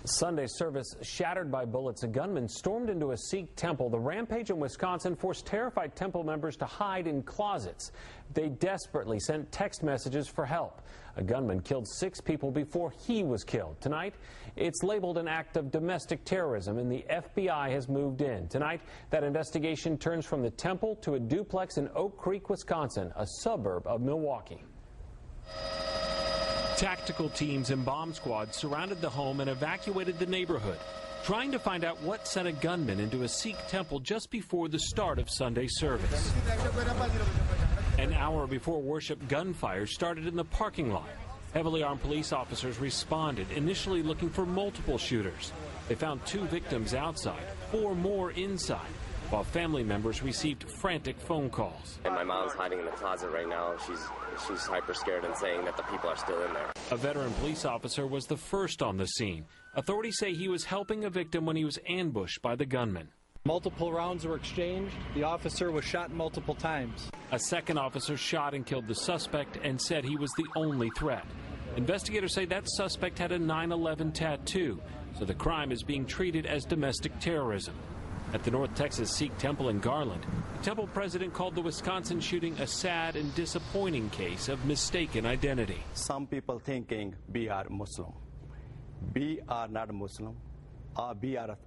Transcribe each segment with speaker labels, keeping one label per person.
Speaker 1: Sunday service shattered by bullets. A gunman stormed into a Sikh temple. The rampage in Wisconsin forced terrified temple members to hide in closets. They desperately sent text messages for help. A gunman killed 6 people before he was killed. Tonight, it's labeled an act of domestic terrorism, and the FBI has moved in. Tonight, that investigation turns from the temple to a duplex in Oak Creek, Wisconsin, a suburb of Milwaukee. Tactical teams and bomb squads surrounded the home and evacuated the neighborhood, trying to find out what sent a gunman into a Sikh temple just before the start of Sunday service. An hour before worship, gunfire started in the parking lot. Heavily armed police officers responded, initially looking for multiple shooters. They found 2 victims outside, 4 more inside, while family members received frantic phone calls.
Speaker 2: And my mom's hiding in the closet right now. She's hyper scared and saying that the people are still in there.
Speaker 1: A veteran police officer was the first on the scene. Authorities say he was helping a victim when he was ambushed by the gunman.
Speaker 3: Multiple rounds were exchanged. The officer was shot multiple times.
Speaker 1: A second officer shot and killed the suspect and said he was the only threat. Investigators say that suspect had a 9/11 tattoo, so the crime is being treated as domestic terrorism. At the North Texas Sikh temple in Garland, the temple president called the Wisconsin shooting a sad and disappointing case of mistaken identity.
Speaker 4: Some people thinking we are Muslim. We are not Muslim. We are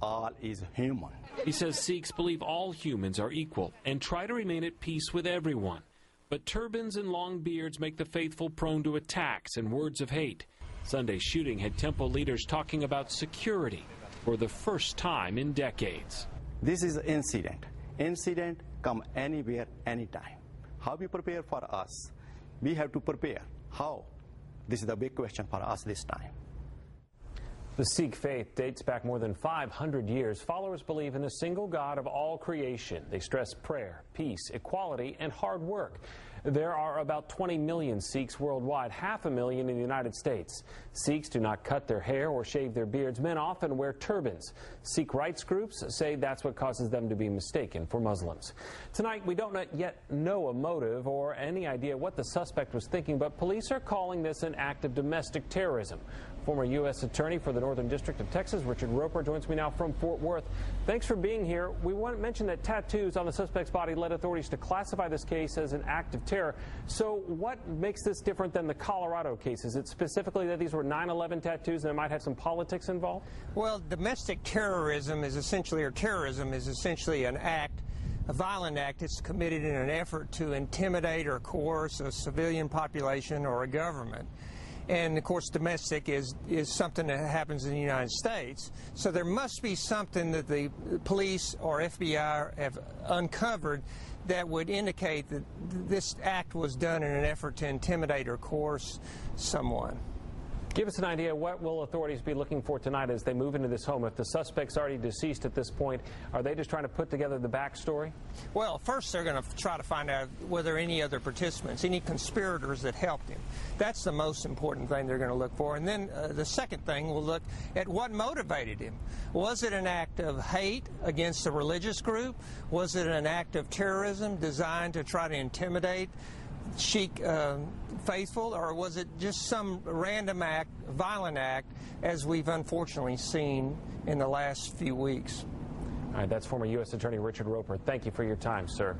Speaker 4: all is human.
Speaker 1: He says Sikhs believe all humans are equal and try to remain at peace with everyone. But turbans and long beards make the faithful prone to attacks and words of hate. Sunday's shooting had temple leaders talking about security for the first time in decades.
Speaker 4: This is an incident. Incident come anywhere, anytime. How we prepare for us? We have to prepare. How? This is the big question for us this time.
Speaker 1: The Sikh faith dates back more than 500 years. Followers believe in a single God of all creation. They stress prayer, peace, equality, and hard work. There are about 20 million Sikhs worldwide, 500,000 in the United States. Sikhs do not cut their hair or shave their beards. Men often wear turbans. Sikh rights groups say that's what causes them to be mistaken for Muslims. Tonight, we don't yet know a motive or any idea what the suspect was thinking, but police are calling this an act of domestic terrorism. Former U.S. Attorney for the Northern District of Texas, Richard Roper, joins me now from Fort Worth. Thanks for being here. We want to mention that tattoos on the suspect's body led authorities to classify this case as an act of terror. So what makes this different than the Colorado case? Is it specifically that these were 9/11 tattoos and it might have some politics involved?
Speaker 5: Well, domestic terrorism is essentially, or terrorism is essentially an act, a violent act. It's committed in an effort to intimidate or coerce a civilian population or a government. And, of course, domestic is something that happens in the United States. So there must be something that the police or FBI have uncovered that would indicate that this act was done in an effort to intimidate or coerce someone.
Speaker 1: Give us an idea, what will authorities be looking for tonight as they move into this home? If the suspect's already deceased at this point, are they just trying to put together the backstory?
Speaker 5: Well, first they're going to try to find out whether any other participants, any conspirators that helped him. That's the most important thing they're going to look for. And then the second thing, we'll look at what motivated him. Was it an act of hate against a religious group? Was it an act of terrorism designed to try to intimidate Sikh faithful, or was it just some random act, violent act, as we've unfortunately seen in the last few weeks?
Speaker 1: All right, that's former U.S. Attorney Richard Roper. Thank you for your time, sir.